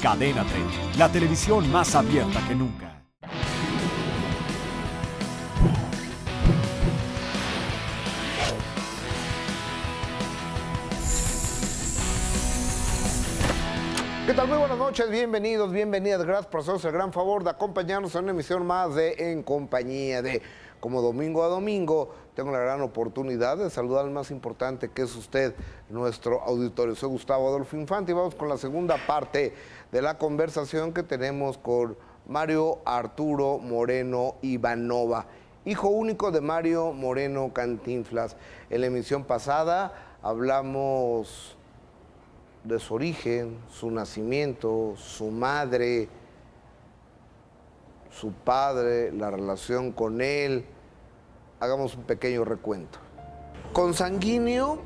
Cadena 30, la televisión más abierta que nunca. ¿Qué tal? Muy buenas noches, bienvenidos, bienvenidas. Gracias por hacernos el gran favor de acompañarnos en una emisión más de En Compañía de. Como domingo a domingo, tengo la gran oportunidad de saludar al más importante, que es usted, nuestro auditorio. Soy Gustavo Adolfo Infante y vamos con la segunda parte de la conversación que tenemos con Mario Arturo Moreno Ivanova, hijo único de Mario Moreno Cantinflas. En la emisión pasada hablamos de su origen, su nacimiento, su madre, su padre, la relación con él. Hagamos un pequeño recuento. ¿Consanguíneo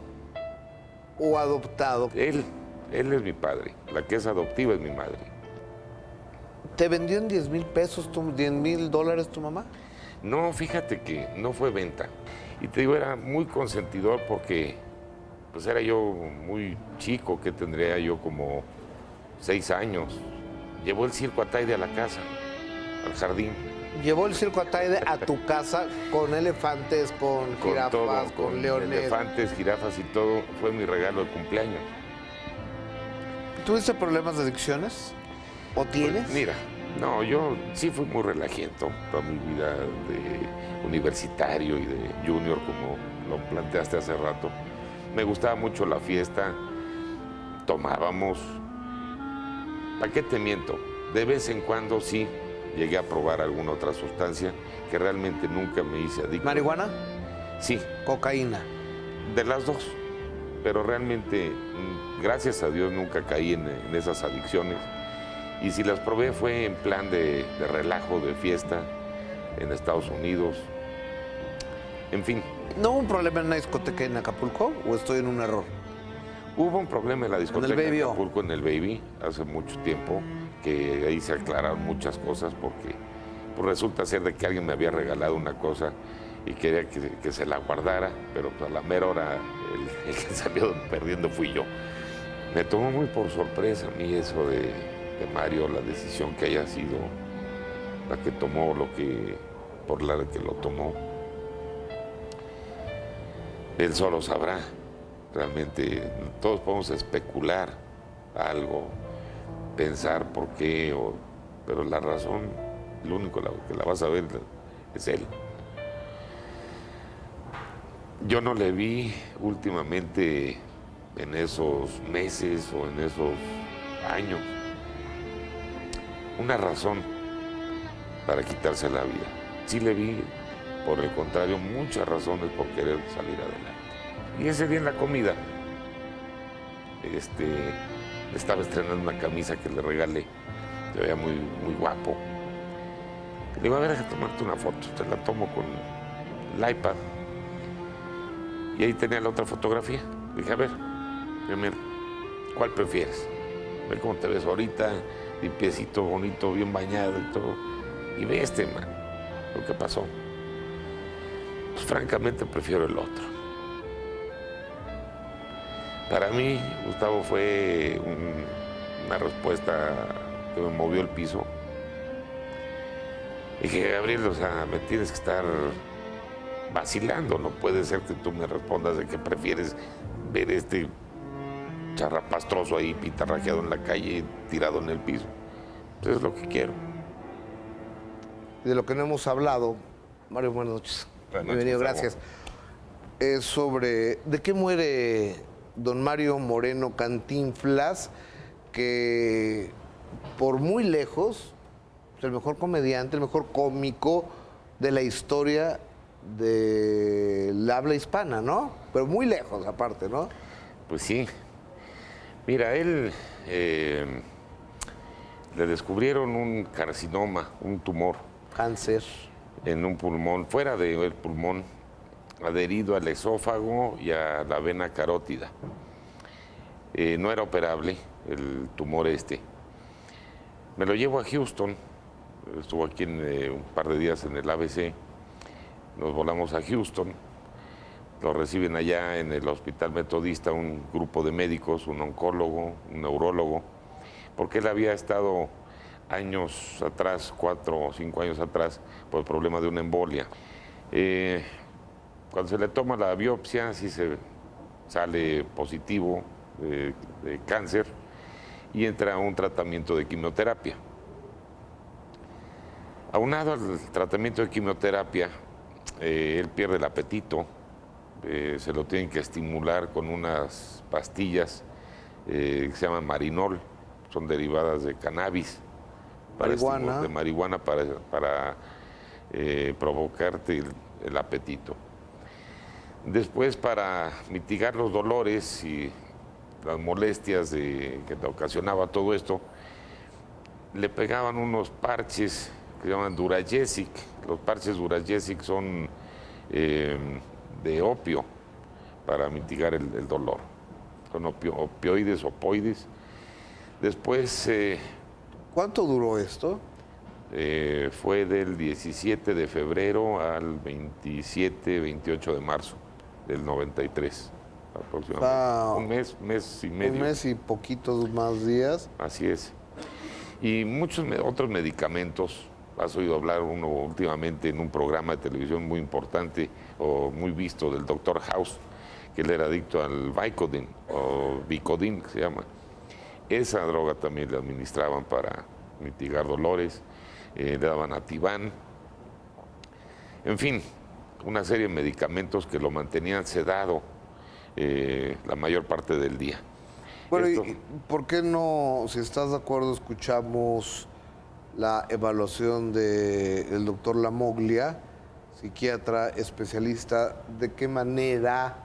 o adoptado? Él es mi padre. La que es adoptiva es mi madre. ¿Te vendió en 10,000 pesos, 10,000 dólares tu mamá? No, fíjate que no fue venta. Y te digo, era muy consentidor porque pues era yo muy chico, que tendría yo como 6 años. Llevó el circo Ataide a la casa, al jardín. Llevó el circo Ataide a tu casa con elefantes, con jirafas, todo, con leones. Elefantes, jirafas y todo. Fue mi regalo de cumpleaños. ¿Tuviste problemas de adicciones? ¿O tienes? Pues, mira, no, yo sí fui muy relajiento toda mi vida de universitario y de junior, como lo planteaste hace rato. Me gustaba mucho la fiesta, tomábamos. ¿Para qué te miento? De vez en cuando sí llegué a probar alguna otra sustancia que realmente nunca me hice adicto. ¿Marihuana? Sí. ¿Cocaína? De las dos. Pero realmente, gracias a Dios, nunca caí en esas adicciones. Y si las probé fue en plan de relajo, de fiesta, en Estados Unidos. En fin. ¿No hubo un problema en una discoteca en Acapulco o estoy en un error? Hubo un problema en la discoteca ¿En el Baby? de Acapulco, en el Baby, hace mucho tiempo, que ahí se aclararon muchas cosas porque pues, resulta ser de que alguien me había regalado una cosa y quería que se la guardara, pero pues, a la mera hora el que salió perdiendo fui yo. Me tomó muy por sorpresa a mí eso de Mario, la decisión que haya sido la que tomó, por la que lo tomó. Él solo sabrá. Realmente todos podemos especular algo, pensar por qué, pero la razón, lo único que la vas a ver es él. Yo no le vi últimamente en esos meses o en esos años una razón para quitarse la vida. Sí le vi, por el contrario, muchas razones por querer salir adelante. Y ese día en la comida, estaba estrenando una camisa que le regalé, se veía muy, muy guapo. Le digo, a ver, déjame tomarte una foto. Te la tomo con el iPad. Y ahí tenía la otra fotografía. Le dije, a ver, mira, ¿cuál prefieres? Ve cómo te ves ahorita, limpiecito, bonito, bien bañado y todo. Y ve man, lo que pasó. Pues francamente prefiero el otro. Para mí, Gustavo, fue una respuesta que me movió el piso. Dije, Gabriel, o sea, me tienes que estar vacilando. No puede ser que tú me respondas de que prefieres ver este charrapastroso ahí pitarrajeado en la calle, tirado en el piso. Pues es lo que quiero. De lo que no hemos hablado, Mario, buenas noches. Bienvenido, gracias. Es sobre de qué muere don Mario Moreno Cantinflas, que por muy lejos es el mejor comediante, el mejor cómico de la historia del habla hispana, ¿no? Pero muy lejos aparte, ¿no? Pues sí. Mira, él le descubrieron un carcinoma, un tumor. Cáncer. En un pulmón, fuera del pulmón, adherido al esófago y a la vena carótida. No era operable el tumor Me lo llevo a Houston, estuvo aquí un par de días en el ABC, nos volamos a Houston, lo reciben allá en el Hospital Metodista un grupo de médicos, un oncólogo, un neurólogo, porque él había estado años atrás, 4 o 5 años atrás, por el problema de una embolia. Cuando se le toma la biopsia, sí se sale positivo de cáncer y entra a un tratamiento de quimioterapia. Aunado al tratamiento de quimioterapia, él pierde el apetito, se lo tienen que estimular con unas pastillas que se llaman Marinol, son derivadas de cannabis, de marihuana para provocarte el apetito. Después, para mitigar los dolores y las molestias que te ocasionaba todo esto, le pegaban unos parches que se llaman Duragesic. Los parches Duragesic son de opio para mitigar el dolor. Son opioides, opoides. Después... ¿Cuánto duró esto? Fue del 17 de febrero al 27, 28 de marzo del 93, aproximadamente. Un mes y medio. Un mes y poquitos más días. Así es. Y muchos otros medicamentos. Has oído hablar uno últimamente en un programa de televisión muy importante o muy visto del Dr. House, que él era adicto al Vicodin o Vicodin, que se llama. Esa droga también le administraban para mitigar dolores. Le daban Ativan, en fin, una serie de medicamentos que lo mantenían sedado la mayor parte del día. Bueno, ¿y por qué no, si estás de acuerdo, escuchamos la evaluación del doctor Lamoglia, psiquiatra especialista, de qué manera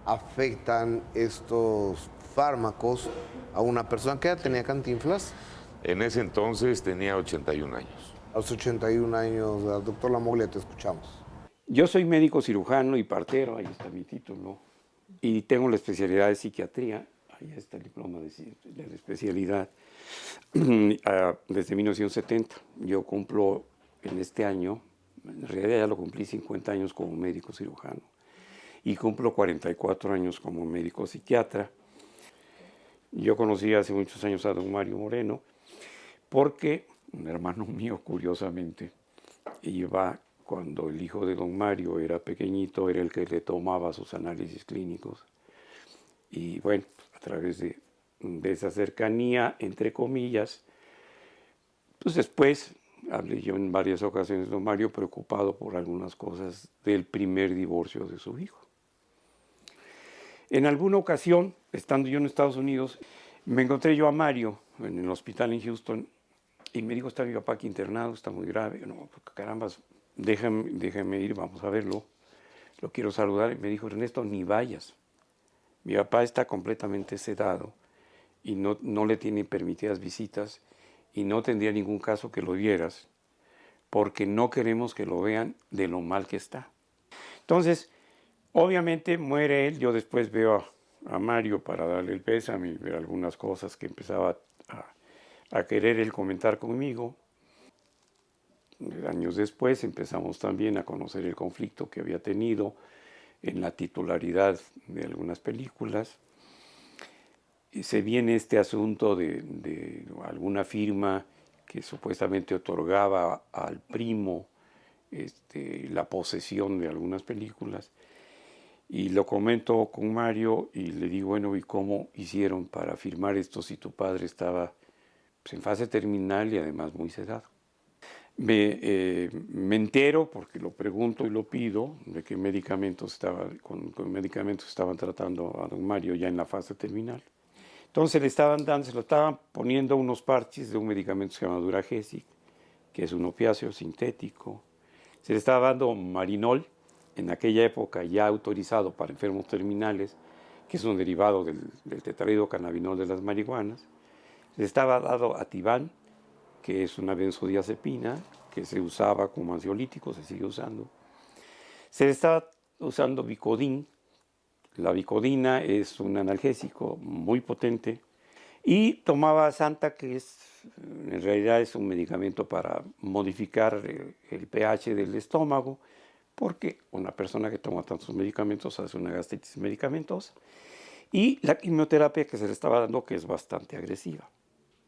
afectan estos fármacos a una persona? ¿Qué edad tenía Cantinflas? En ese entonces tenía 81 años. A los 81 años, doctor Lamoglia, te escuchamos. Yo soy médico cirujano y partero, ahí está mi título, y tengo la especialidad de psiquiatría, ahí está el diploma de la especialidad, desde 1970. Yo cumplo en este año, en realidad ya lo cumplí 50 años como médico cirujano, y cumplo 44 años como médico psiquiatra. Yo conocí hace muchos años a don Mario Moreno, porque un hermano mío, curiosamente, cuando el hijo de don Mario era pequeñito, era el que le tomaba sus análisis clínicos. Y bueno, a través de esa cercanía, entre comillas, pues después hablé yo en varias ocasiones de don Mario, preocupado por algunas cosas del primer divorcio de su hijo. En alguna ocasión, estando yo en Estados Unidos, me encontré yo a Mario en el hospital en Houston y me dijo, está mi papá aquí internado, está muy grave. Yo, no, caramba, déjame ir, vamos a verlo. Lo quiero saludar. Y me dijo, Ernesto, ni vayas. Mi papá está completamente sedado y no le tienen permitidas visitas y no tendría ningún caso que lo vieras porque no queremos que lo vean de lo mal que está. Entonces, obviamente muere él. Yo después veo a Mario para darle el pésame y ver algunas cosas que empezaba a querer él comentar conmigo. Años después empezamos también a conocer el conflicto que había tenido en la titularidad de algunas películas. Y se viene este asunto de alguna firma que supuestamente otorgaba al primo la posesión de algunas películas. Y lo comento con Mario y le digo, bueno, ¿y cómo hicieron para firmar esto si tu padre estaba en fase terminal y además muy sedado? Me entero, porque lo pregunto y lo pido, de qué medicamentos con medicamentos estaban tratando a don Mario ya en la fase terminal. Entonces se lo estaban poniendo unos parches de un medicamento que se llama Duragesic, que es un opiáceo sintético. Se le estaba dando Marinol, en aquella época ya autorizado para enfermos terminales, que es un derivado del tetrahidrocannabinol de las marihuanas. Se le estaba dando Ativan, que es una benzodiazepina, que se usaba como ansiolítico, se sigue usando. Se le estaba usando Vicodin. La Vicodina es un analgésico muy potente. Y tomaba Santa, que en realidad es un medicamento para modificar el pH del estómago, porque una persona que toma tantos medicamentos hace una gastritis medicamentosa. Y la quimioterapia que se le estaba dando, que es bastante agresiva.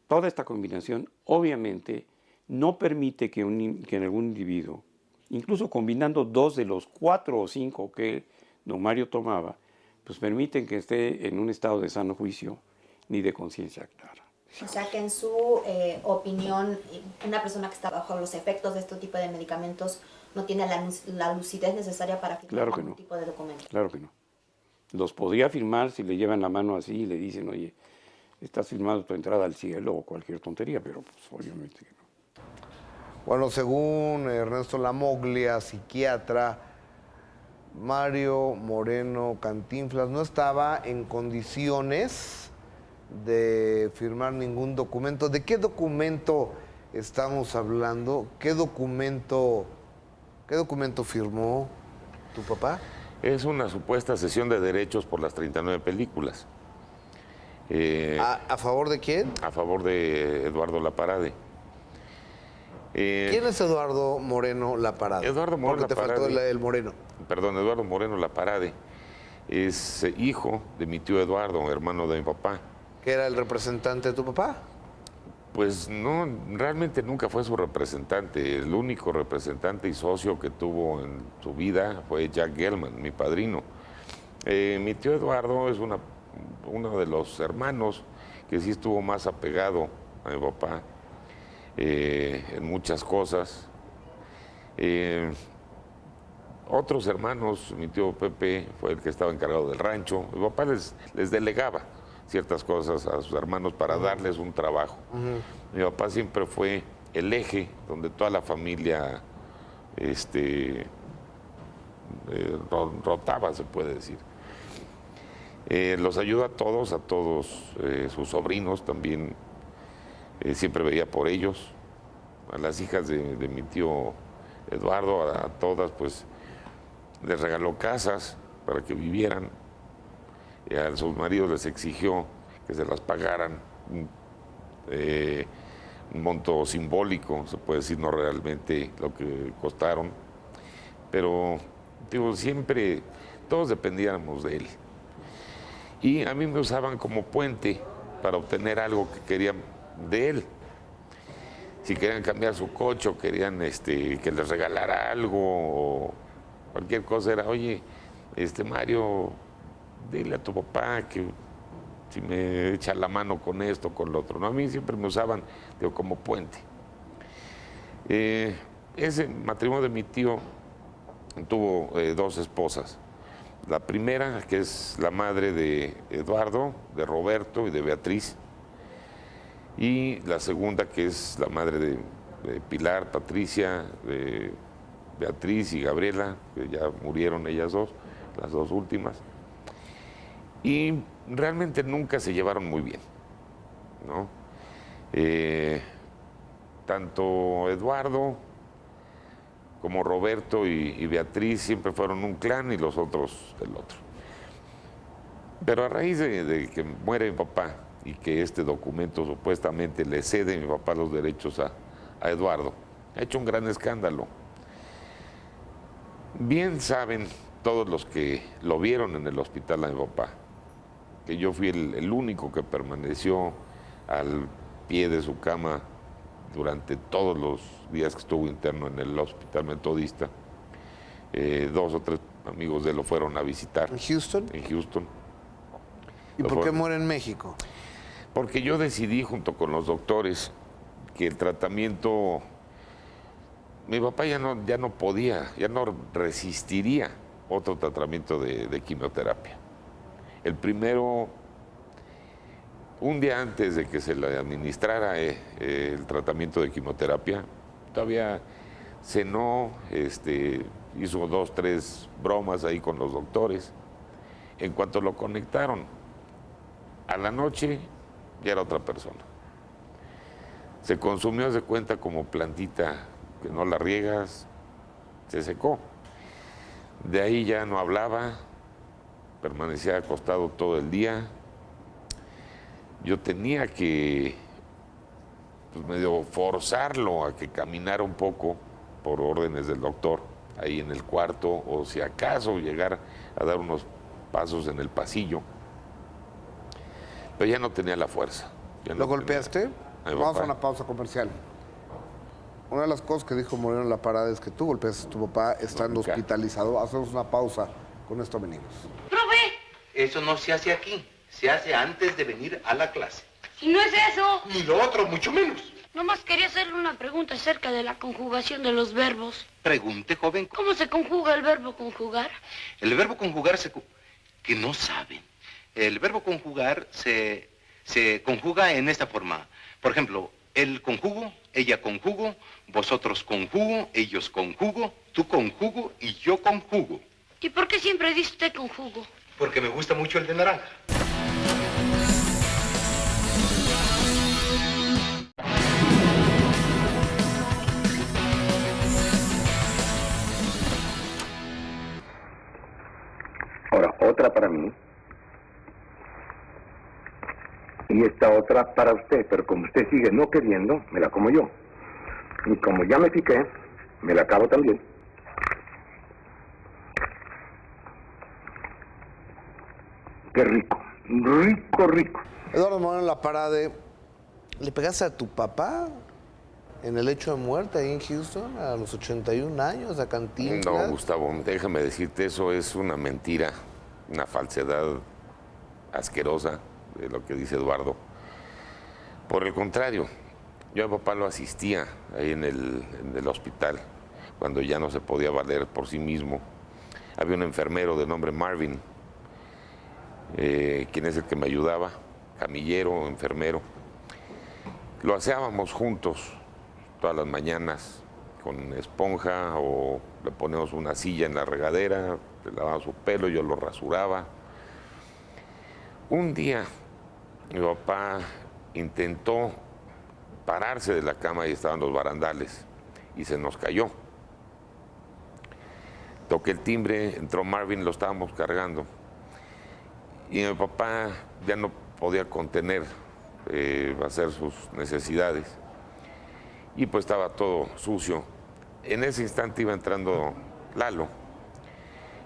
toda esta combinación obviamente no permite que en algún individuo, incluso combinando 2 de los 4 o 5 que don Mario tomaba, pues permiten que esté en un estado de sano juicio ni de conciencia clara. O sea que en su opinión, una persona que está bajo los efectos de este tipo de medicamentos no tiene la lucidez necesaria para firmar ningún tipo de documento. Claro que no. Los podría firmar si le llevan la mano así y le dicen, oye, estás firmando tu entrada al cielo o cualquier tontería, pero pues obviamente que no. Bueno, según Ernesto Lamoglia, psiquiatra, Mario Moreno Cantinflas no estaba en condiciones de firmar ningún documento. ¿De qué documento estamos hablando? ¿Qué documento firmó tu papá? Es una supuesta cesión de derechos por las 39 películas. ¿A favor de quién? A favor de Eduardo Laparade. ¿Quién es Eduardo Moreno Laparade? Eduardo Moreno Porque te Laparade, faltó el Moreno. Perdón, Eduardo Moreno Laparade es hijo de mi tío Eduardo, hermano de mi papá. ¿Que era el representante de tu papá? Pues no, realmente nunca fue su representante. El único representante y socio que tuvo en su vida fue Jack Gelman, mi padrino. Mi tío Eduardo es uno de los hermanos que sí estuvo más apegado a mi papá en muchas cosas. Otros hermanos, mi tío Pepe fue el que estaba encargado del rancho. Mi papá les delegaba ciertas cosas a sus hermanos para darles un trabajo. Mi papá siempre fue el eje donde toda la familia rotaba, se puede decir. Los ayudó a todos sus sobrinos también, siempre veía por ellos, a las hijas de mi tío Eduardo, a todas pues les regaló casas para que vivieran. Y a sus maridos les exigió que se las pagaran un monto simbólico, se puede decir, no realmente lo que costaron, pero digo, siempre todos dependíamos de él. Y a mí me usaban como puente para obtener algo que querían de él. Si querían cambiar su coche o querían que les regalara algo o cualquier cosa, era, oye, Mario, dile a tu papá que si me echa la mano con esto, con lo otro. ¿No? A mí siempre me usaban como puente. Ese matrimonio de mi tío tuvo 2 esposas. La primera, que es la madre de Eduardo, de Roberto y de Beatriz. Y la segunda, que es la madre de Pilar, Patricia, de Beatriz y Gabriela, que ya murieron ellas dos, las 2 últimas. Y realmente nunca se llevaron muy bien, ¿no? Tanto Eduardo como Roberto y Beatriz siempre fueron un clan y los otros el otro. Pero a raíz de que muere mi papá y que este documento supuestamente le cede mi papá los derechos a Eduardo, ha hecho un gran escándalo. Bien saben todos los que lo vieron en el hospital a mi papá, que yo fui el único que permaneció al pie de su cama durante todos los días que estuvo interno en el hospital metodista. 2 o 3 amigos de él lo fueron a visitar. ¿En Houston? En Houston. ¿Y por qué muere en México? Porque yo decidí junto con los doctores que el tratamiento, mi papá ya no podía, ya no resistiría otro tratamiento de quimioterapia. El primero, un día antes de que se le administrara el tratamiento de quimioterapia, todavía cenó, hizo 2, 3 bromas ahí con los doctores. En cuanto lo conectaron, a la noche ya era otra persona. Se consumió, se cuenta, como plantita que no la riegas, se secó. De ahí ya no hablaba, permanecía acostado todo el día. Yo tenía que pues, medio forzarlo a que caminara un poco por órdenes del doctor ahí en el cuarto, o si acaso llegar a dar unos pasos en el pasillo. Pero ya no tenía la fuerza. ¿Lo golpeaste? Vamos a una pausa comercial. Una de las cosas que dijo Moreno en la parada es que tú golpeaste a tu papá estando hospitalizado. Hacemos una pausa. Con esto venimos. ¡Profe! Eso no se hace aquí. Se hace antes de venir a la clase. ¿Y no es eso? Ni lo otro, mucho menos. Nomás quería hacerle una pregunta acerca de la conjugación de los verbos. Pregunte, joven. ¿Cómo se conjuga el verbo conjugar? El verbo conjugar que no saben. El verbo conjugar se conjuga en esta forma. Por ejemplo, él conjugo, ella conjugo, vosotros conjugo, ellos conjugo, tú conjugo y yo conjugo. ¿Y por qué siempre dice usted conjugo? Porque me gusta mucho el de naranja. Ahora, otra para mí. Y esta otra para usted, pero como usted sigue no queriendo, me la como yo. Y como ya me piqué, me la acabo también. Qué rico, rico, rico. Eduardo Moreno en la parada. ¿Le pegaste a tu papá en el hecho de muerte ahí en Houston a los 81 años, a Cantinflas? No, Gustavo, déjame decirte, eso es una mentira, una falsedad asquerosa de lo que dice Eduardo. Por el contrario, yo a papá lo asistía ahí en el hospital, cuando ya no se podía valer por sí mismo. Había un enfermero de nombre Marvin, quien es el que me ayudaba, camillero, enfermero. Lo hacíamos juntos todas las mañanas con esponja, o le poníamos una silla en la regadera, le lavaba su pelo, yo lo rasuraba. Un día mi papá intentó pararse de la cama y estaban los barandales y se nos cayó. Toqué el timbre, entró Marvin, lo estábamos cargando. Y mi papá ya no podía contener hacer sus necesidades. Y pues estaba todo sucio. En ese instante iba entrando Lalo.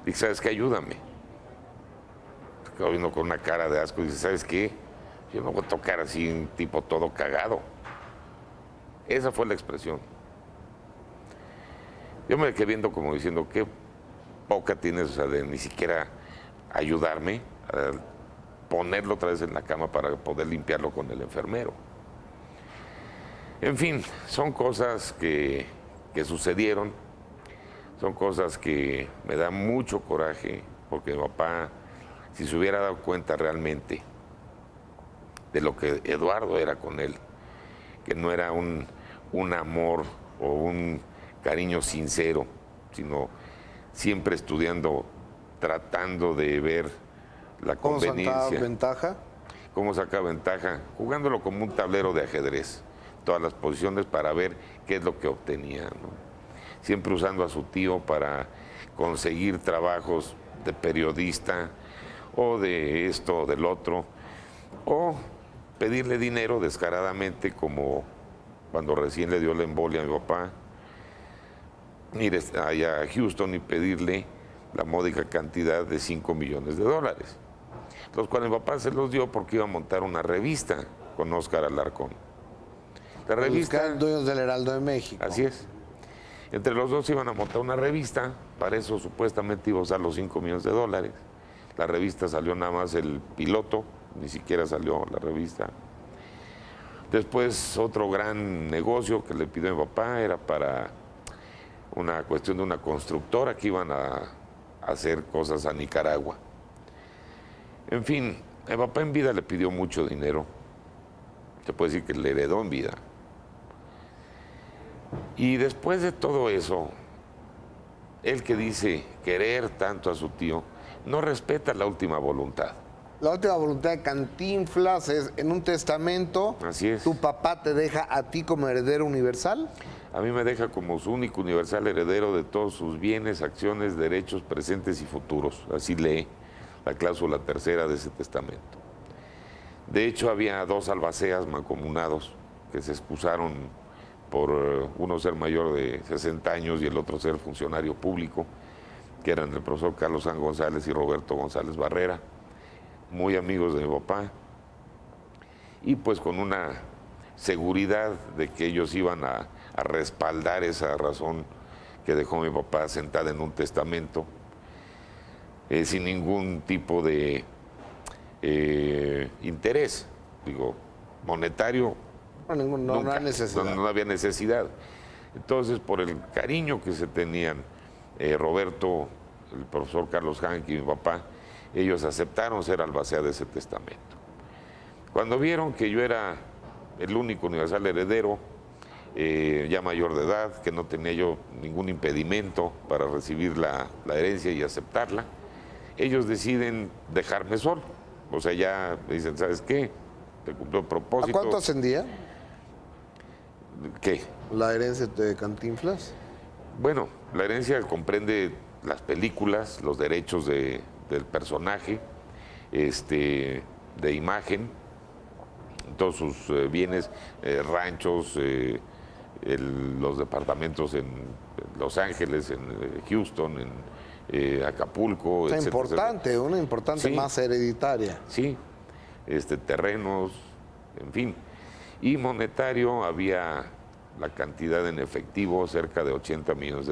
Dije, ¿sabes qué? Ayúdame. Vino con una cara de asco y dice, ¿sabes qué? Yo no voy a tocar así un tipo todo cagado. Esa fue la expresión. Yo me quedé viendo como diciendo, qué poca tienes, o sea, de ni siquiera ayudarme a ponerlo otra vez en la cama para poder limpiarlo con el enfermero. En fin, son cosas que sucedieron, son cosas que me dan mucho coraje, porque mi papá, si se hubiera dado cuenta realmente de lo que Eduardo era con él, que no era un amor o un cariño sincero, sino siempre estudiando, tratando de ver la conveniencia. ¿Cómo sacaba ventaja? ¿Cómo sacaba ventaja? Jugándolo como un tablero de ajedrez, todas las posiciones para ver qué es lo que obtenía, ¿no? Siempre usando a su tío para conseguir trabajos de periodista o de esto o del otro, o pedirle dinero descaradamente, como cuando recién le dio la embolia a mi papá, ir allá a Houston y pedirle la módica cantidad de $5 millones, los cuales mi papá se los dio porque iba a montar una revista con Óscar Alarcón. La revista... Dueños del Heraldo de México. Así es. Entre los dos iban a montar una revista, para eso supuestamente iba a usar los $5 millones. La revista salió nada más el piloto, ni siquiera salió la revista. Después otro gran negocio que le pidió mi papá era para una cuestión de una constructora que iban a hacer cosas a Nicaragua. En fin, mi papá en vida le pidió mucho dinero, se puede decir que le heredó en vida. Y después de todo eso, él que dice querer tanto a su tío, no respeta la última voluntad. La última voluntad de Cantinflas es, en un testamento, así es, tu papá te deja a ti como heredero universal. A mí me deja como su único universal heredero de todos sus bienes, acciones, derechos presentes y futuros. Así lee la cláusula tercera de ese testamento. De hecho, había dos albaceas mancomunados que se excusaron por uno ser mayor de 60 años y el otro ser funcionario público, que eran el profesor Carlos San González y Roberto González Barrera, muy amigos de mi papá, y pues con una seguridad de que ellos iban a respaldar esa razón que dejó mi papá sentada en un testamento, sin ningún tipo de interés, digo, monetario. No hay necesidad. No había necesidad. Entonces, por el cariño que se tenían Roberto, el profesor Carlos Hank y mi papá, ellos aceptaron ser albacea de ese testamento. Cuando vieron que yo era el único universal heredero, ya mayor de edad, que no tenía yo ningún impedimento para recibir la herencia y aceptarla, ellos deciden dejarme solo. O sea, ya me dicen, ¿sabes qué? Te cumplió el propósito. ¿A cuánto ascendía ¿Qué? la herencia de Cantinflas? Bueno, la herencia comprende las películas, los derechos del personaje, de imagen, todos sus bienes, ranchos, los departamentos en Los Ángeles, en Houston, en Acapulco, O sea, etcétera, importante, etcétera. una importante Sí. masa hereditaria. Sí, terrenos, en fin. Y monetario había la cantidad en efectivo, cerca de $80 millones.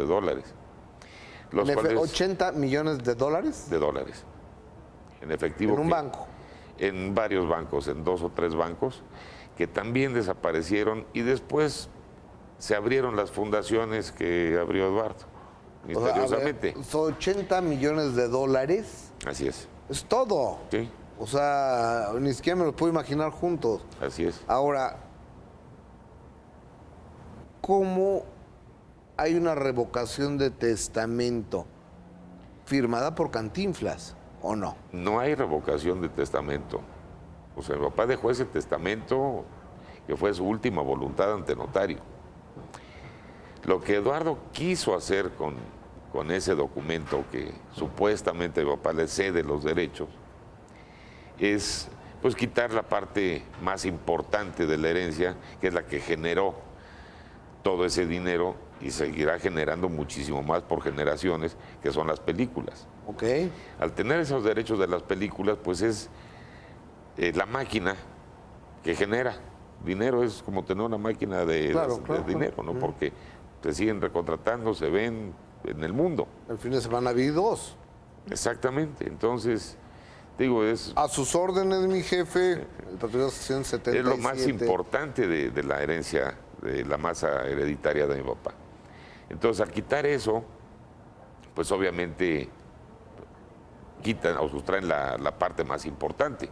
Los cuales, ¿80 millones de dólares? de dólares. En efectivo. En un que- banco. En varios bancos, en 2 o 3 bancos, que también desaparecieron y después se abrieron las fundaciones que abrió Eduardo, O sea, a ver, misteriosamente. son 80 millones de dólares. Así es, Es todo. sí, O sea, ni siquiera me lo puedo imaginar juntos. así es. Ahora, ¿cómo hay una revocación de testamento firmada por Cantinflas o no? No hay revocación de testamento. O sea, mi papá dejó ese testamento que fue su última voluntad ante notario. Lo que Eduardo quiso hacer con ese documento que supuestamente mi papá le cede los derechos es pues quitar la parte más importante de la herencia, que es la que generó todo ese dinero y seguirá generando muchísimo más por generaciones, que son las películas. ¿Ok? Al tener esos derechos de las películas, pues es la máquina que genera dinero. Es como tener una máquina de dinero, ¿no? Porque se siguen recontratando, se ven en el mundo. El fin de semana vi 2. Exactamente. Entonces, digo, es A sus órdenes, mi jefe, el patriota sección 77. es lo más importante de la herencia, de la masa hereditaria de mi papá. Entonces, al quitar eso, pues obviamente quitan o sustraen la parte más importante.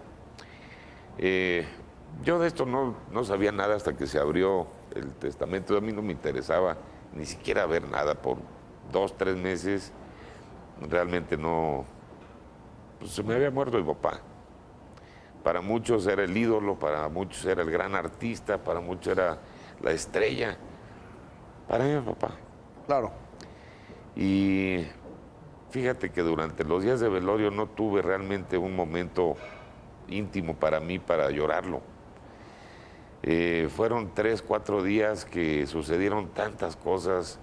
Yo de esto no sabía nada hasta que se abrió el testamento. A mí no me interesaba ni siquiera ver nada por 2, 3 meses. Realmente no. Pues se me había muerto mi papá. Para muchos era el ídolo, para muchos era el gran artista, para muchos era la estrella. Para mí mi papá. Claro. Y fíjate que durante los días de velorio no tuve realmente un momento íntimo para mí para llorarlo. Fueron 3, 4 días que sucedieron tantas cosas,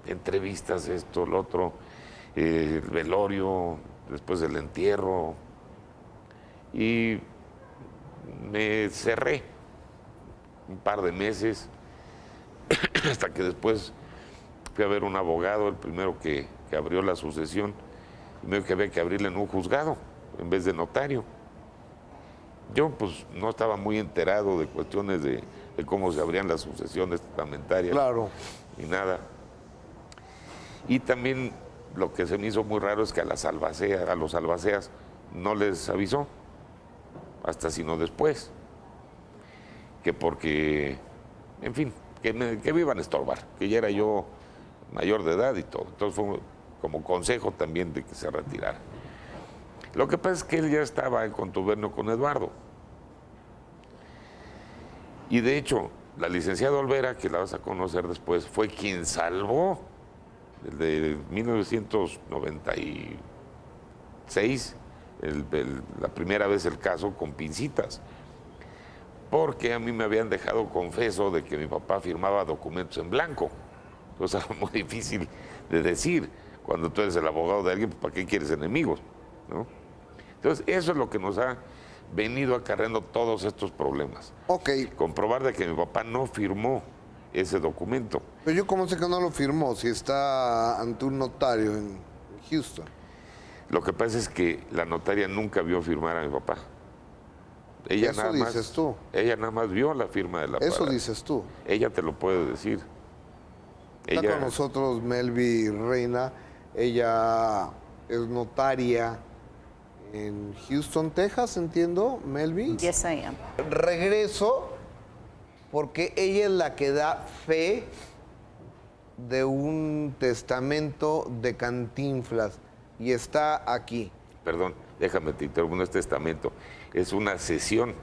entrevistas, esto, lo otro, el velorio, después del entierro, y me cerré un par de meses hasta que después fui a ver un abogado, el primero que abrió la sucesión, y me dijo que había que abrirla en un juzgado en vez de notario. Yo pues no estaba muy enterado de cuestiones de cómo se abrían las sucesiones testamentarias. Claro. Ni nada. Y también lo que se me hizo muy raro es que a los albaceas no les avisó, hasta sino después. Que porque, en fin, que me iban a estorbar, que ya era yo mayor de edad y todo. Entonces fue como consejo también de que se retirara. Lo que pasa es que él ya estaba en contubernio con Eduardo. Y de hecho, la licenciada Olvera, que la vas a conocer después, fue quien salvó desde 1996, la primera vez el caso con pincitas. Porque a mí me habían dejado confeso de que mi papá firmaba documentos en blanco. Entonces era muy difícil de decir. Cuando tú eres el abogado de alguien, pues, ¿para qué quieres enemigos? ¿No? Entonces, eso es lo que nos ha venido acarreando todos estos problemas. Ok. Comprobar de que mi papá no firmó ese documento. Pero yo cómo sé que no lo firmó si está ante un notario en Houston. Lo que pasa es que la notaria nunca vio firmar a mi papá. Ella Eso nada más, dices tú. Ella nada más vio la firma de la Eso parada. dices tú. Ella te lo puede decir. Está con nosotros Melvi Reina. Ella es notaria en Houston, Texas, entiendo, Melvi. Yes, I am. Regreso porque ella es la que da fe de un testamento de Cantinflas y está aquí. Perdón, déjame te interrumpo, no es testamento, es una cesión.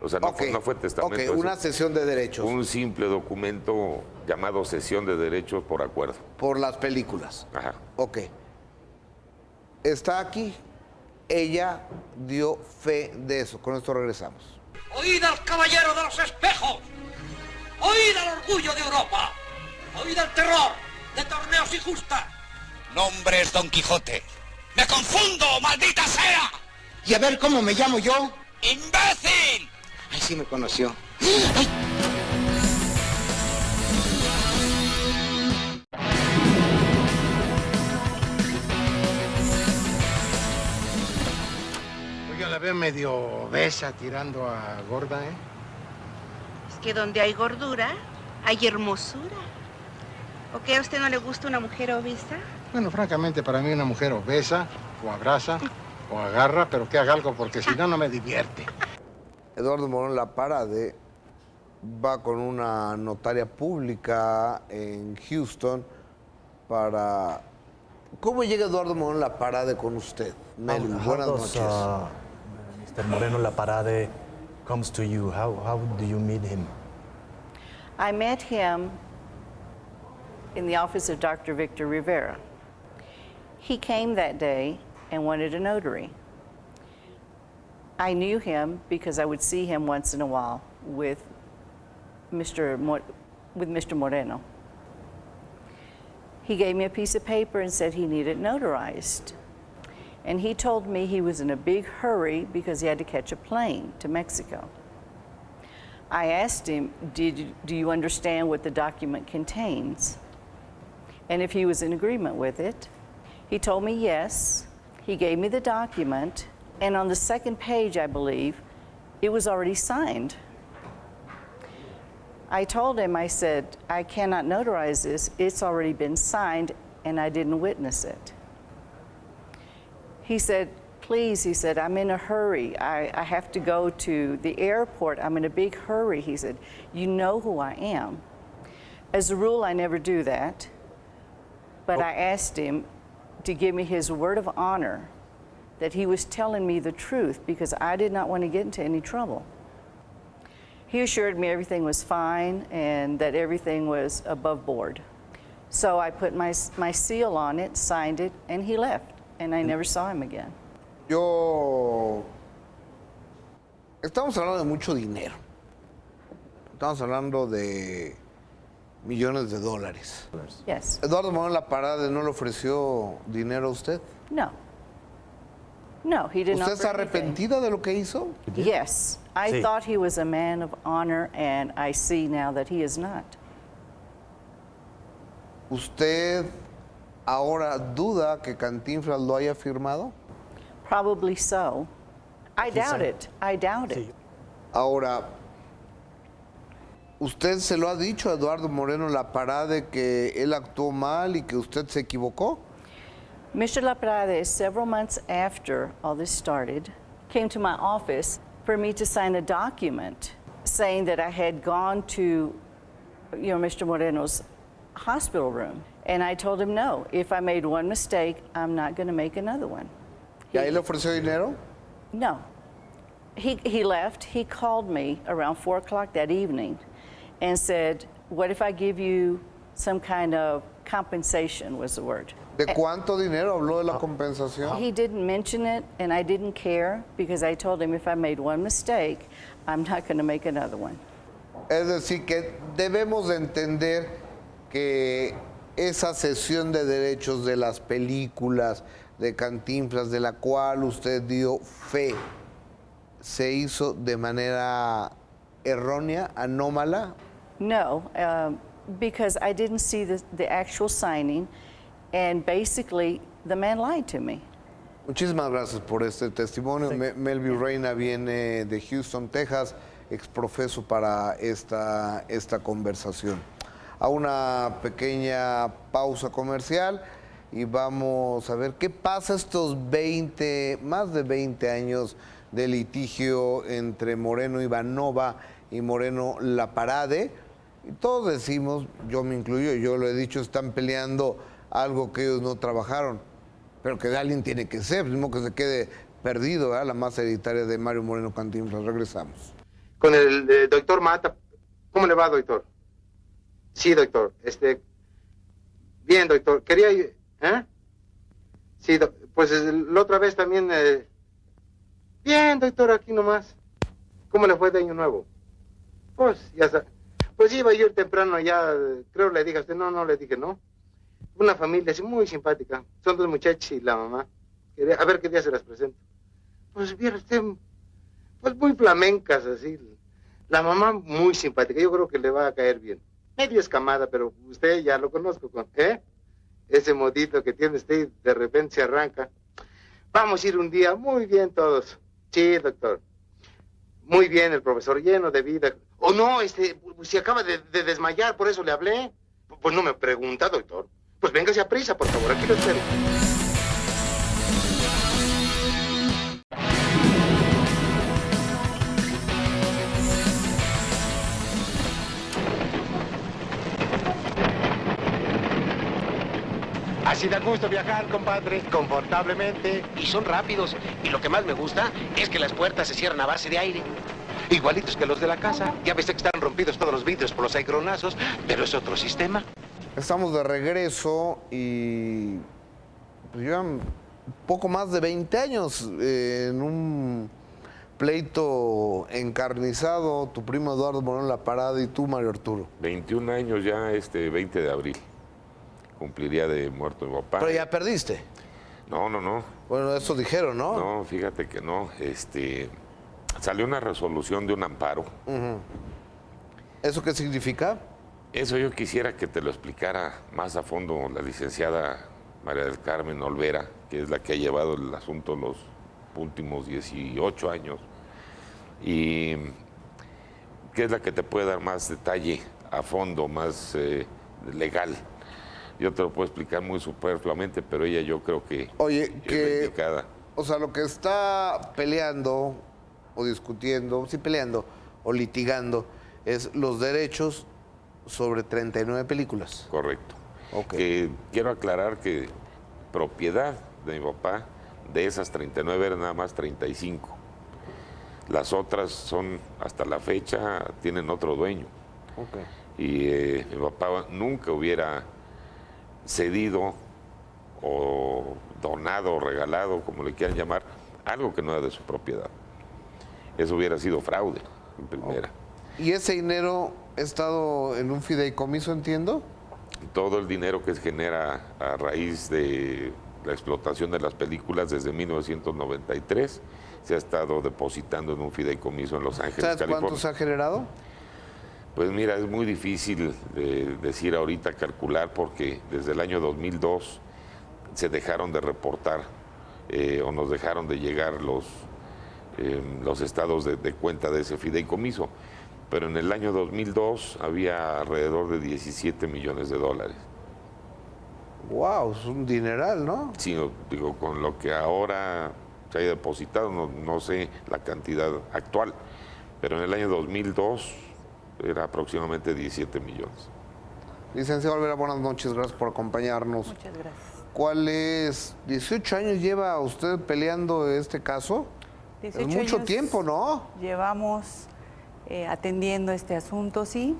O sea, no, no fue testamento. Ok, una cesión de derechos. Un simple documento llamado cesión de derechos por acuerdo. Por las películas. Ajá. Ok. Está aquí. Ella dio fe de eso. Con esto regresamos. ¡Oíd al caballero de los espejos! ¡Oíd al orgullo de Europa! ¡Oíd al terror de torneos y justas! Nombre es Don Quijote. ¡Me confundo, maldita sea! ¿Y a ver cómo me llamo yo? ¡Imbécil! Ay, sí me conoció. Oiga, la veo medio obesa tirando a gorda, ¿eh? Es que donde hay gordura, hay hermosura. ¿O qué, a usted no le gusta una mujer obesa? Bueno, francamente, para mí una mujer obesa, o abraza, o agarra, pero que haga algo, porque si no, no me divierte. Eduardo Morón La Parade va con una notaria pública en Houston para... ¿Cómo llega Eduardo Morón La Parade con usted? Mel, buenas noches. Mr. Moreno La Parade comes to you. How do you meet him? I met him in the office of Dr. Victor Rivera. He came that day and wanted a notary. I knew him because I would see him once in a while with Mr. Moreno. He gave me a piece of paper and said he needed notarized. And he told me he was in a big hurry because he had to catch a plane to Mexico. I asked him, do you understand what the document contains? And if he was in agreement with it. He told me yes. He gave me the document. And on the second page, I believe, it was already signed. I told him, I said, I cannot notarize this. It's already been signed, and I didn't witness it. He said, please, he said, I'm in a hurry. I have to go to the airport. I'm in a big hurry. He said, you know who I am. As a rule, I never do that. But I asked him to give me his word of honor that he was telling me the truth because I did not want to get into any trouble. He assured me everything was fine and that everything was above board. So I put my seal on it, signed it, and he left, and I never saw him again. Estamos hablando de mucho dinero. Estamos hablando de millones de dólares. Yes. ¿Eduardo Morón La Parade no le ofreció dinero a usted? No. No, he did not. ¿Usted está arrepentida de lo que hizo? Yes. I thought he was a man of honor, and I see now that he is not. ¿Usted ahora duda que Cantinflas lo haya firmado? Probably so. I doubt it. I doubt it. Ahora, ¿usted se lo ha dicho a Eduardo Moreno La Parade que él actuó mal y que usted se equivocó? Mr. La Parade, several months after all this started, came to my office for me to sign a document saying that I had gone to, Mr. Moreno's hospital room. And I told him, no, if I made one mistake, I'm not going to make another one. ¿Y ahí le ofreció dinero? No. He left. He called me around 4 o'clock that evening and said, what if I give you some kind of compensation, was the word. ¿De cuánto dinero habló de la compensación? He didn't mention it, and I didn't care because I told him if I made one mistake, I'm not going to make another one. Es decir, que debemos de entender que esa cesión de derechos de las películas de Cantinflas, de la cual usted dio fe, se hizo de manera errónea, anómala? No, because I didn't see the actual signing, and basically the man lied to me. Muchísimas gracias por este testimonio. Melvin Reina viene de Houston, Texas, exprofeso para esta conversación. A una pequeña pausa comercial y vamos a ver qué pasa estos más de 20 años de litigio entre Moreno Ivanova y Moreno Laparade. Y todos decimos, yo me incluyo, yo lo he dicho, están peleando algo que ellos no trabajaron, pero que de alguien tiene que ser, mismo que se quede perdido, ¿verdad? La masa hereditaria de Mario Moreno Cantinflas. Regresamos. Con el doctor Mata. ¿Cómo le va, doctor? Sí, doctor. Bien, doctor. Quería... Sí, pues la otra vez también... Bien, doctor, aquí nomás. ¿Cómo le fue de Año Nuevo? Pues, ya está. Pues iba yo temprano allá, creo le dije a usted, no le dije, no. Una familia así muy simpática. Son 2 muchachos y la mamá. A ver qué día se las presento. Pues viera usted, pues muy flamencas así. La mamá muy simpática, yo creo que le va a caer bien. Medio escamada, pero usted ya lo conozco con, ese modito que tiene usted y de repente se arranca. Vamos a ir un día muy bien todos. Sí, doctor. Muy bien, el profesor, lleno de vida. Oh, no, se acaba de desmayar, por eso le hablé. Pues no me pregunta, doctor. Pues véngase a prisa, por favor, aquí lo espero. Así da gusto viajar, compadre, confortablemente. Y son rápidos. Y lo que más me gusta es que las puertas se cierran a base de aire. Igualitos que los de la casa. Ya ves que están rompidos todos los vidrios por los aigronazos, pero es otro sistema. Estamos de regreso y pues llevan poco más de 20 años en un pleito encarnizado, tu primo Eduardo Moreno Laparade y tú, Mario Arturo. 21 años ya, 20 de abril. Cumpliría de muerto mi papá. Pero ya perdiste. No. Bueno, eso dijeron, ¿no? No, fíjate que no. Salió una resolución de un amparo. ¿Eso qué significa? Eso yo quisiera que te lo explicara más a fondo la licenciada María del Carmen Olvera, que es la que ha llevado el asunto los últimos 18 años, y que es la que te puede dar más detalle a fondo, más legal. Yo te lo puedo explicar muy superfluamente, pero ella yo creo que Oye, es la indicada. O sea, lo que está peleando o discutiendo, sí peleando o litigando, es los derechos sobre 39 películas. Correcto. Okay. Que quiero aclarar que propiedad de mi papá, de esas 39 eran nada más 35. Las otras son, hasta la fecha, tienen otro dueño. Okay. Y mi papá nunca hubiera cedido o donado o regalado, como le quieran llamar, algo que no era de su propiedad. Eso hubiera sido fraude, en primera. ¿Y ese dinero ha estado en un fideicomiso, entiendo? Todo el dinero que se genera a raíz de la explotación de las películas desde 1993 se ha estado depositando en un fideicomiso en Los Ángeles, ¿Sabes California. cuánto se ha generado? Pues mira, es muy difícil de decir ahorita, calcular, porque desde el año 2002 se dejaron de reportar o nos dejaron de llegar los estados de cuenta de ese fideicomiso. Pero en el año 2002 había alrededor de 17 millones de dólares. ¡Wow! Es un dineral, ¿no? Sí, digo, con lo que ahora se haya depositado, no sé la cantidad actual, pero en el año 2002 era aproximadamente 17 millones. Licenciado Olvera, buenas noches, gracias por acompañarnos. Muchas gracias. ¿Cuál es? 18 años lleva usted peleando este caso. 18 es mucho años tiempo, ¿no? Llevamos atendiendo este asunto, sí.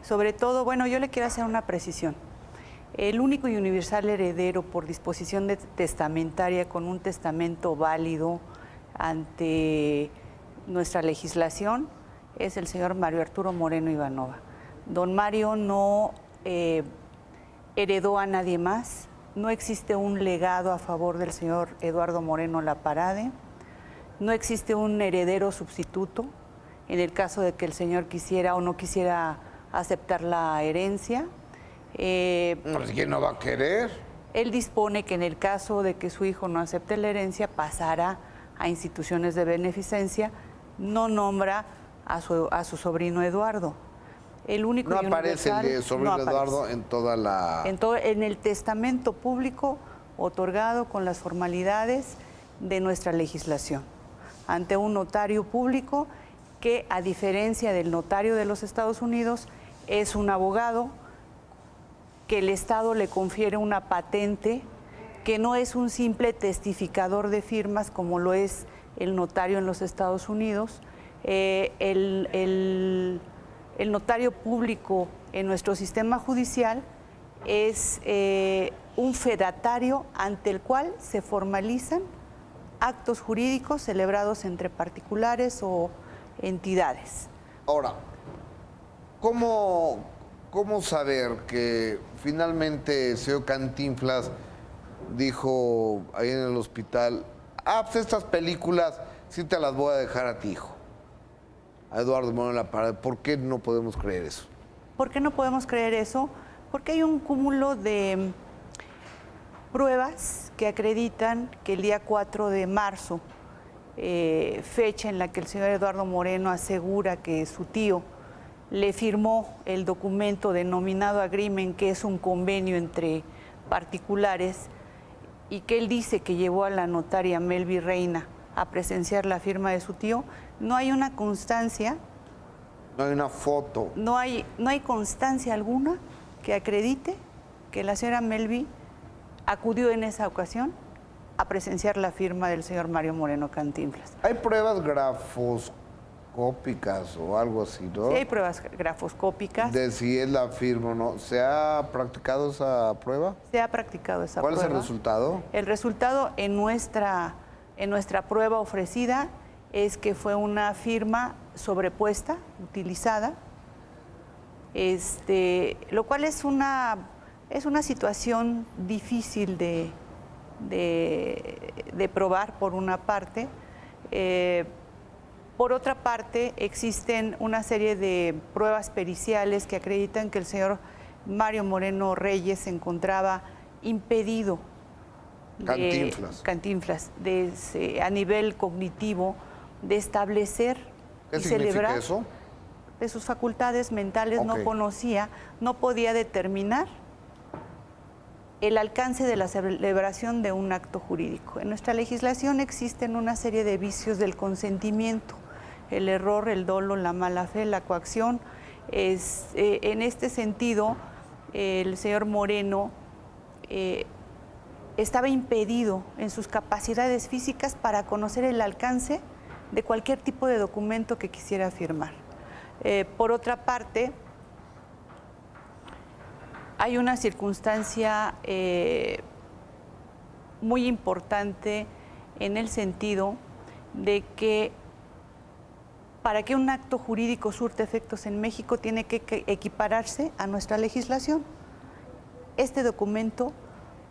Sobre todo, bueno, yo le quiero hacer una precisión. El único y universal heredero por disposición testamentaria con un testamento válido ante nuestra legislación es el señor Mario Arturo Moreno Ivanova. Don Mario no heredó a nadie más, no existe un legado a favor del señor Eduardo Moreno Laparade. no existe un heredero sustituto en el caso de que el señor quisiera o no quisiera aceptar la herencia. Pues, ¿quién no va a querer? Él dispone que en el caso de que su hijo no acepte la herencia, pasará a instituciones de beneficencia, no nombra a su sobrino Eduardo. El único no aparece el de sobrino Eduardo en toda la... En el testamento público otorgado con las formalidades de nuestra legislación, ante un notario público que, a diferencia del notario de los Estados Unidos, es un abogado que el Estado le confiere una patente, que no es un simple testificador de firmas como lo es el notario en los Estados Unidos. El notario público en nuestro sistema judicial es un fedatario ante el cual se formalizan actos jurídicos celebrados entre particulares o entidades. Ahora, ¿cómo saber que finalmente el señor Cantinflas dijo ahí en el hospital, pues estas películas sí te las voy a dejar a ti, hijo? A Eduardo Moreno La Parra. ¿Por qué no podemos creer eso? ¿Por qué no podemos creer eso? Porque hay un cúmulo de pruebas que acreditan que el día 4 de marzo, fecha en la que el señor Eduardo Moreno asegura que su tío le firmó el documento denominado agreement, que es un convenio entre particulares, y que él dice que llevó a la notaria Melvi Reina a presenciar la firma de su tío, no hay una constancia. No hay una foto. No hay constancia alguna que acredite que la señora Melvi acudió en esa ocasión a presenciar la firma del señor Mario Moreno Cantinflas. ¿Hay pruebas grafoscópicas o algo así, no? Sí, hay pruebas grafoscópicas. De si es la firma o no. ¿Se ha practicado esa prueba? Se ha practicado esa prueba. ¿Cuál es el resultado? El resultado en nuestra prueba ofrecida es que fue una firma sobrepuesta, utilizada, lo cual es una situación difícil de probar, por una parte. Por otra parte, existen una serie de pruebas periciales que acreditan que el señor Mario Moreno Reyes se encontraba impedido Cantinflas a nivel cognitivo de establecer y celebrar eso? De sus facultades mentales. Okay. No podía determinar el alcance de la celebración de un acto jurídico. En nuestra legislación existen una serie de vicios del consentimiento: el error, el dolo, la mala fe, la coacción. En este sentido, el señor Moreno estaba impedido en sus capacidades físicas para conocer el alcance de cualquier tipo de documento que quisiera firmar. Por otra parte, hay una circunstancia muy importante en el sentido de que para que un acto jurídico surte efectos en México tiene que equipararse a nuestra legislación. Este documento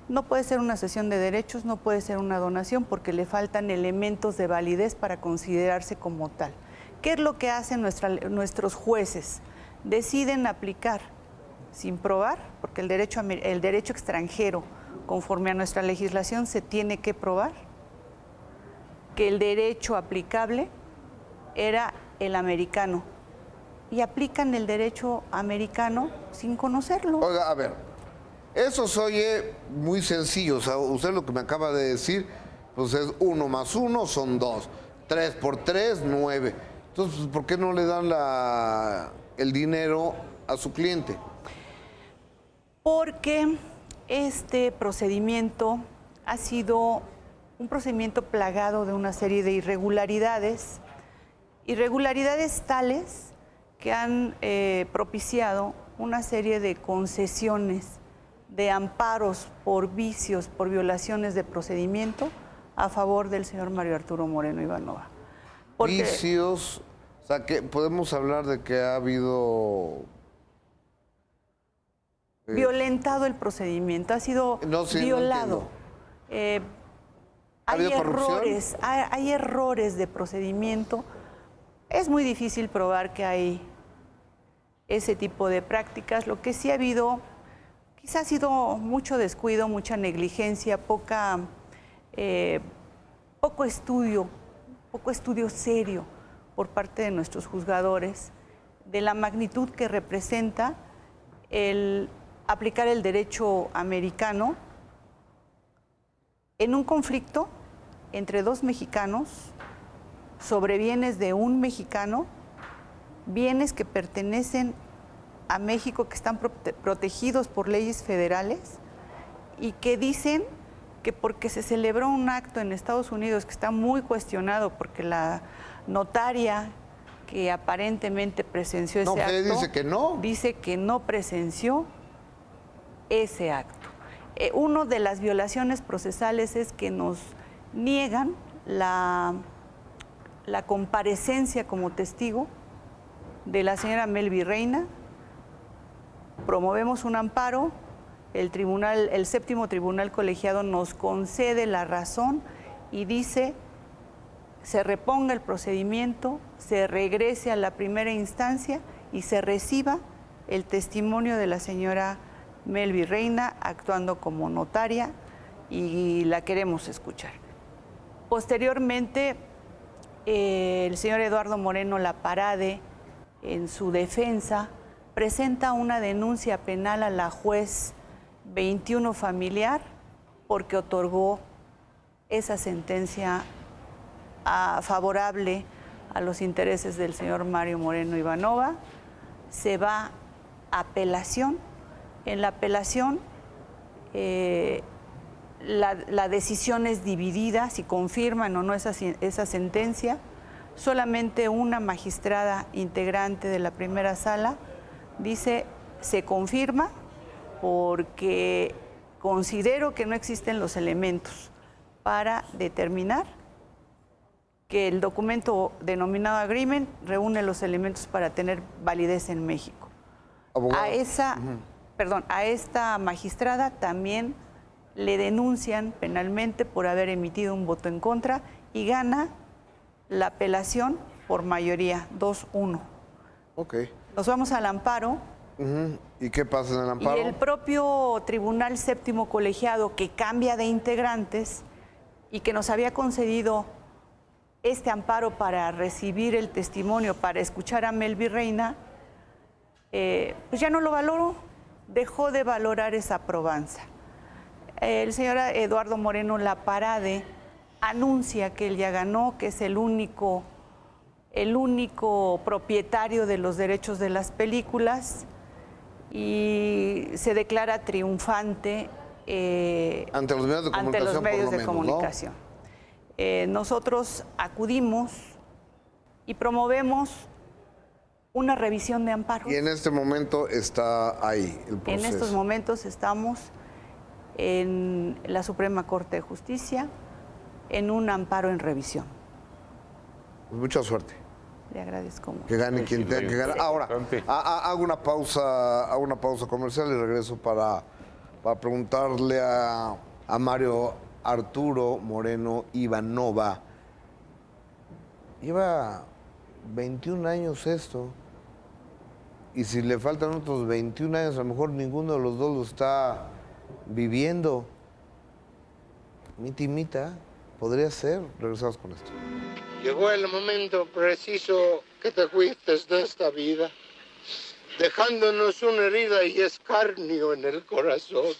no puede ser una cesión de derechos, no puede ser una donación, porque le faltan elementos de validez para considerarse como tal. ¿Qué es lo que hacen nuestros jueces? Deciden aplicar sin probar, porque el derecho extranjero, conforme a nuestra legislación, se tiene que probar que el derecho aplicable era el americano, y aplican el derecho americano sin conocerlo. Oiga, a ver, eso se oye muy sencillo. O sea, usted lo que me acaba de decir, pues es 1 más 1 son 2, 3 por 3, 9. Entonces, ¿por qué no le dan el dinero a su cliente? Porque este procedimiento ha sido un procedimiento plagado de una serie de irregularidades tales que han propiciado una serie de concesiones, de amparos por vicios, por violaciones de procedimiento a favor del señor Mario Arturo Moreno Ivanova. Vicios, o sea, que podemos hablar de que ha habido... violentado el procedimiento, ha sido violado. habido corrupción? Hay errores de procedimiento. Es muy difícil probar que hay ese tipo de prácticas. Lo que sí ha habido, quizás ha sido mucho descuido, mucha negligencia, poco estudio serio por parte de nuestros juzgadores de la magnitud que representa el aplicar el derecho americano en un conflicto entre dos mexicanos sobre bienes de un mexicano, bienes que pertenecen a México, que están protegidos por leyes federales y que dicen que porque se celebró un acto en Estados Unidos que está muy cuestionado porque la notaria que aparentemente presenció ese acto dice que no presenció ese acto. Una de las violaciones procesales es que nos niegan la comparecencia como testigo de la señora Melvi Reina. Promovemos un amparo, el séptimo tribunal colegiado nos concede la razón y dice se reponga el procedimiento, se regrese a la primera instancia y se reciba el testimonio de la señora Melvi Reina actuando como notaria y la queremos escuchar. Posteriormente, el señor Eduardo Moreno Laparade, en su defensa, presenta una denuncia penal a la juez 21 familiar porque otorgó esa sentencia favorable a los intereses del señor Mario Moreno Ivanova. Se va a apelación. En la apelación la decisión es dividida, si confirman o no esa sentencia. Solamente una magistrada integrante de la primera sala dice se confirma porque considero que no existen los elementos para determinar que el documento denominado agreement reúne los elementos para tener validez en México. A esta magistrada también le denuncian penalmente por haber emitido un voto en contra y gana la apelación por mayoría, 2-1. Ok. Nos vamos al amparo. ¿Y qué pasa en el amparo? Y el propio Tribunal Séptimo Colegiado, que cambia de integrantes y que nos había concedido este amparo para recibir el testimonio, para escuchar a Melvi Reina, pues ya no lo valoró, dejó de valorar esa probanza. El señor Eduardo Moreno Laparade anuncia que él ya ganó, que es el único propietario de los derechos de las películas y se declara triunfante ante los medios de comunicación. Nosotros acudimos y promovemos una revisión de amparo. Y en este momento está ahí el proceso. En estos momentos estamos en la Suprema Corte de Justicia en un amparo en revisión. Pues mucha suerte. Le agradezco mucho. Que gane quien tenga que ganar. Ahora, hago una pausa comercial y regreso para preguntarle a Mario Arturo Moreno Ivanova. Lleva 21 años esto. Y si le faltan otros 21 años, a lo mejor ninguno de los dos lo está viviendo. Mitimita, podría ser. Regresamos con esto. Llegó el momento preciso que te fuiste de esta vida, dejándonos una herida y escarnio en el corazón.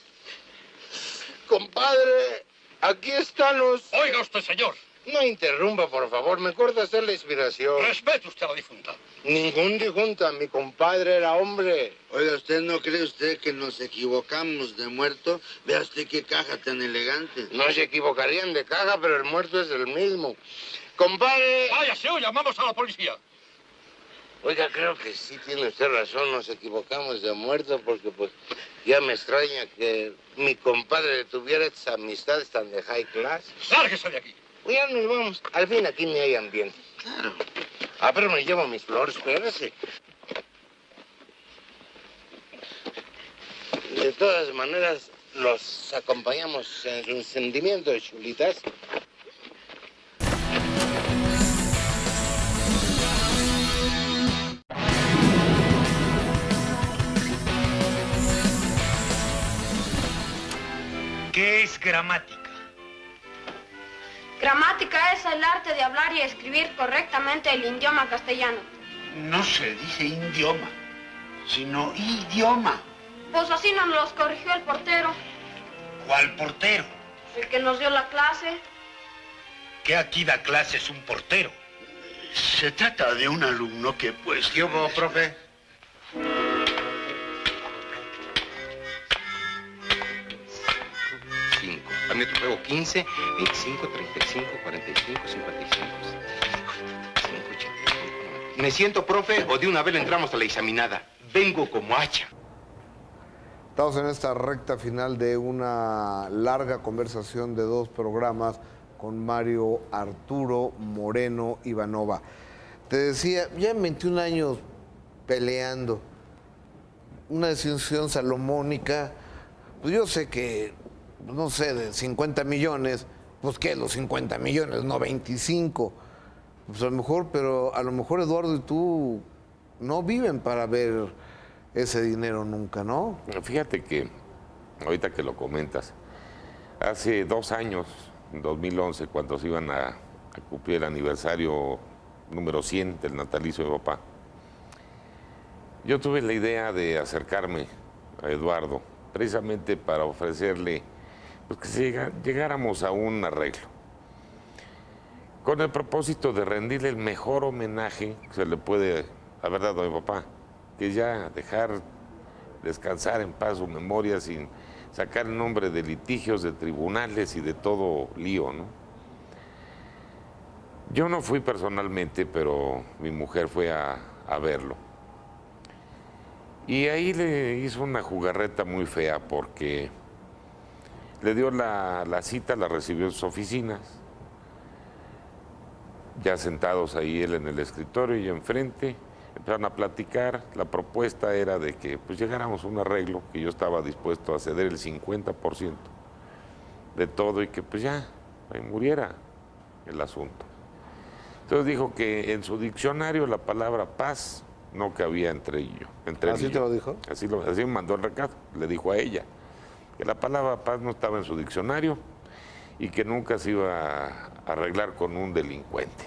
Compadre, aquí están los... Oiga usted, señor. No interrumpa, por favor, me corta hacer la inspiración. Respete usted a la difunta. Ningún difunta, mi compadre era hombre. Oiga, ¿usted no cree usted que nos equivocamos de muerto? Vea usted qué caja tan elegante. No se equivocarían de caja, pero el muerto es el mismo. Compadre... Váyase o llamamos a la policía. Oiga, creo que sí tiene usted razón, nos equivocamos de muerto porque pues ya me extraña que mi compadre tuviera esas amistades tan de high class. ¡Lárguese de aquí! Pues ya nos vamos. Al fin aquí ni hay ambiente. Claro. Pero me llevo mis flores, espérese. De todas maneras, los acompañamos en sus sentimientos, chulitas. ¿Qué es gramática? Gramática es el arte de hablar y escribir correctamente el idioma castellano. No se dice idioma, sino idioma. Pues así nos los corrigió el portero. ¿Cuál portero? El que nos dio la clase. ¿Qué aquí da clases un portero? Se trata de un alumno que, pues... ¿Qué hubo, profe? A mí te pego 15, 25, 35, 45, 55, 65, 85. ¿Me siento, profe, o de una vez le entramos a la examinada? Vengo como hacha. Estamos en esta recta final de una larga conversación de 2 programas con Mario Arturo Moreno Ivanova. Te decía, ya en 21 años peleando, una decisión salomónica, pues yo sé que, no sé, de 50 millones, pues ¿qué? Los 50 millones, no 25. Pues a lo mejor, pero a lo mejor Eduardo y tú no viven para ver ese dinero nunca, ¿no? Fíjate que, ahorita que lo comentas, hace 2 años, en 2011, cuando se iban a cumplir el aniversario número 100 del natalicio de papá, yo tuve la idea de acercarme a Eduardo, precisamente para ofrecerle pues, que llegáramos a un arreglo, con el propósito de rendirle el mejor homenaje que se le puede haber dado a mi papá, que ya dejar descansar en paz su memoria sin sacar el nombre de litigios, de tribunales y de todo lío, ¿no? Yo no fui personalmente, pero mi mujer fue a verlo. Y ahí le hizo una jugarreta muy fea porque le dio la cita, la recibió en sus oficinas, ya sentados ahí él en el escritorio y enfrente, empezaron a platicar. La propuesta era de que pues llegáramos a un arreglo, que yo estaba dispuesto a ceder el 50% de todo y que pues ya ahí muriera el asunto. Entonces dijo que en su diccionario la palabra paz no cabía entre ellos. ¿Así te lo dijo? Así me mandó el recado, le dijo a ella, que la palabra paz no estaba en su diccionario y que nunca se iba a arreglar con un delincuente.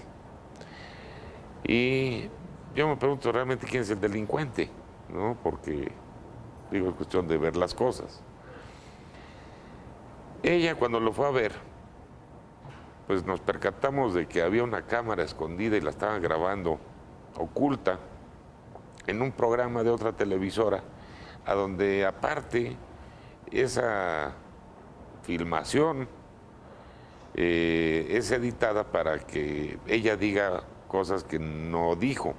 Y yo me pregunto realmente quién es el delincuente, ¿no? Porque, digo, es cuestión de ver las cosas. Ella, cuando lo fue a ver, pues nos percatamos de que había una cámara escondida y la estaban grabando oculta en un programa de otra televisora, a donde aparte esa filmación es editada para que ella diga cosas que no dijo.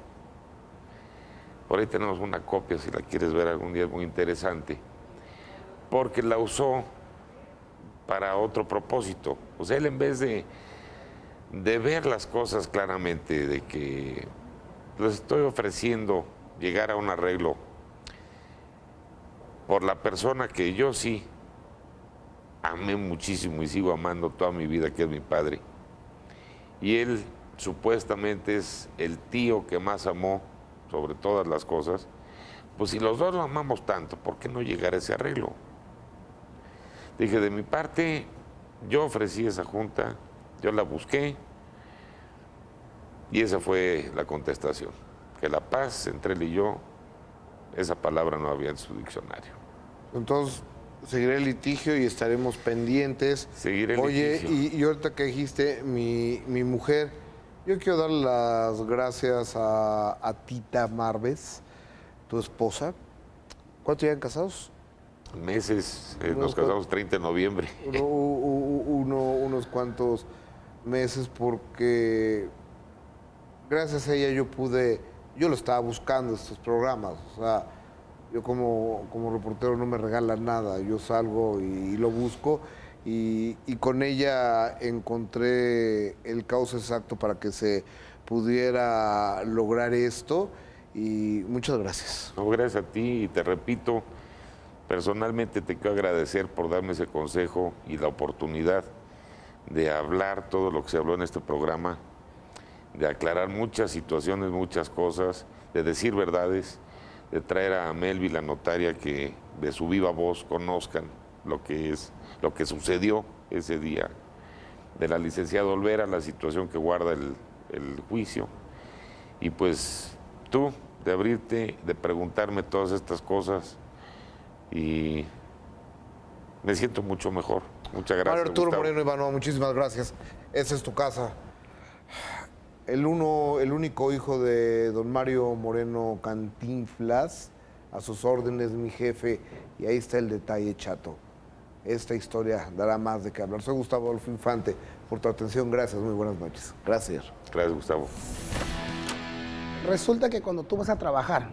Por ahí tenemos una copia, si la quieres ver algún día, es muy interesante, porque la usó para otro propósito. O sea, él en vez de ver las cosas claramente, de que les estoy ofreciendo llegar a un arreglo por la persona que yo sí amé muchísimo y sigo amando toda mi vida, que es mi padre, y él supuestamente es el tío que más amó sobre todas las cosas, pues si los dos lo amamos tanto, ¿por qué no llegar a ese arreglo? Dije, de mi parte, yo ofrecí esa junta, yo la busqué, y esa fue la contestación, que la paz entre él y yo, esa palabra no había en su diccionario. Entonces, seguiré el litigio y estaremos pendientes. Seguiré el litigio. litigio. Y ahorita que dijiste, mi mujer, yo quiero dar las gracias a Tita Marves, tu esposa. ¿Cuánto llevan casados? Meses, nos casamos 30 de noviembre. Unos cuantos meses, porque gracias a ella yo lo estaba buscando, estos programas. O sea, yo como reportero no me regalan nada, yo salgo y lo busco. Y con ella encontré el cauce exacto para que se pudiera lograr esto. Y muchas gracias. No, gracias a ti, y te repito, personalmente te quiero agradecer por darme ese consejo y la oportunidad de hablar todo lo que se habló en este programa, de aclarar muchas situaciones, muchas cosas, de decir verdades, de traer a Melvi, la notaria, que de su viva voz conozcan lo que sucedió ese día de la licenciada Olvera, la situación que guarda el juicio. Y pues tú, de abrirte, de preguntarme todas estas cosas, y me siento mucho mejor. Muchas gracias, Mario Arturo Gustavo. Moreno Ivanova, muchísimas gracias. Esa es tu casa. El único hijo de don Mario Moreno Cantinflas, a sus órdenes, mi jefe, y ahí está el detalle, chato. Esta historia dará más de qué hablar. Soy Gustavo Adolfo Infante. Por tu atención, gracias, muy buenas noches. Gracias. Gracias, Gustavo. Resulta que cuando tú vas a trabajar,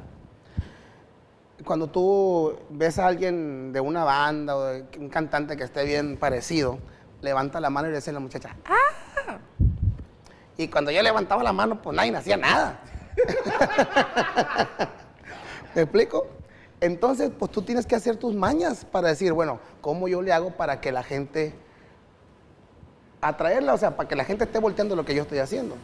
cuando tú ves a alguien de una banda o de un cantante que esté bien parecido, levanta la mano y le dice a la muchacha, ¡ah! Y cuando yo levantaba la mano, pues nadie hacía nada. ¿Me explico? Entonces, pues tú tienes que hacer tus mañas para decir, bueno, ¿cómo yo le hago para que la gente, atraerla, o sea, para que la gente esté volteando lo que yo estoy haciendo?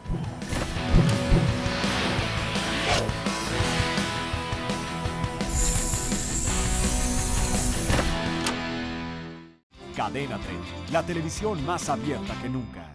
Cadena 30, la televisión más abierta que nunca.